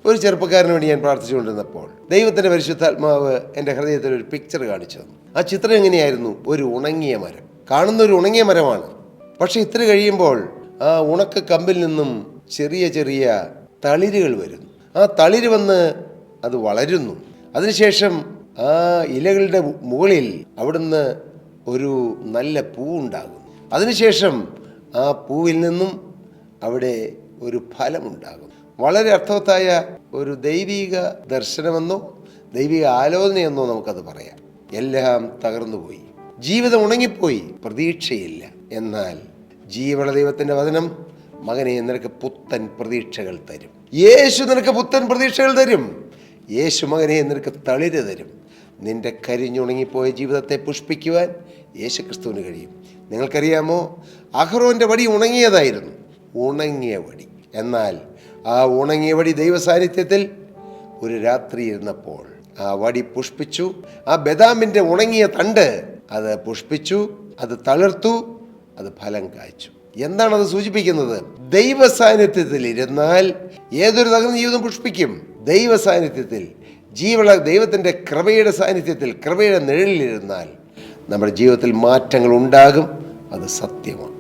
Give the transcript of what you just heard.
ഒരു ചെറുപ്പക്കാരന് വേണ്ടി ഞാൻ പ്രാർത്ഥിച്ചുകൊണ്ടിരുന്നപ്പോൾ ദൈവത്തിൻ്റെ പരിശുദ്ധാത്മാവ് എൻ്റെ ഹൃദയത്തിൽ ഒരു പിക്ചർ കാണിച്ചു തന്നു. ആ ചിത്രം എങ്ങനെയായിരുന്നു? ഒരു ഉണങ്ങിയ മരം. കാണുന്ന ഒരു ഉണങ്ങിയ മരമാണ്. പക്ഷെ ഇത്ര കഴിയുമ്പോൾ ആ ഉണക്ക കമ്പിൽ നിന്നും ചെറിയ ചെറിയ തളിരുകൾ വരുന്നു. ആ തളിര് വന്ന് അത് വളരുന്നു. അതിനുശേഷം ആ ഇലകളുടെ മുകളിൽ അവിടുന്ന് ഒരു നല്ല പൂവുണ്ടാകും. അതിനുശേഷം ആ പൂവിൽ നിന്നും അവിടെ ഒരു ഫലമുണ്ടാകും. വളരെ അർത്ഥവത്തായ ഒരു ദൈവിക ദർശനമെന്നോ ദൈവിക ആലോചനയെന്നോ നമുക്കത് പറയാം. എല്ലാം തകർന്നുപോയി, ജീവിതം ഉണങ്ങിപ്പോയി, പ്രതീക്ഷയില്ല. എന്നാൽ ജീവനുള്ള ദൈവത്തിൻ്റെ വചനം, മകനെ നിനക്ക് പുത്തൻ പ്രതീക്ഷകൾ തരും. യേശു നിനക്ക് പുത്തൻ പ്രതീക്ഷകൾ തരും. യേശു മകനെ നിനക്ക് തളിര് തരും. നിന്റെ കരിഞ്ഞുണങ്ങിപ്പോയ ജീവിതത്തെ പുഷ്പിക്കുവാൻ യേശു ക്രിസ്തുവിന് കഴിയും. നിങ്ങൾക്കറിയാമോ, അഹ്റോൻ്റെ വടി ഉണങ്ങിയതായിരുന്നു, ഉണങ്ങിയ വടി. എന്നാൽ ആ ഉണങ്ങിയ വടി ദൈവ സാന്നിധ്യത്തിൽ ഒരു രാത്രി ഇരുന്നപ്പോൾ ആ വടി പുഷ്പിച്ചു. ആ ബദാമിൻ്റെ ഉണങ്ങിയ തണ്ട് അത് പുഷ്പിച്ചു, അത് തളിർത്തു, അത് ഫലം കായ്ച്ചു. എന്താണത് സൂചിപ്പിക്കുന്നത്? ദൈവ സാന്നിധ്യത്തിൽ ഇരുന്നാൽ ഏതൊരു തകർന്ന ജീവിതം പുഷ്പിക്കും. ദൈവ സാന്നിധ്യത്തിൽ, ജീവനുള്ള ദൈവത്തിൻ്റെ കൃപയുടെ സാന്നിധ്യത്തിൽ, കൃപയുടെ നിഴലിലിരുന്നാൽ നമ്മുടെ ജീവിതത്തിൽ മാറ്റങ്ങൾ ഉണ്ടാകും. അത് സത്യമാണ്.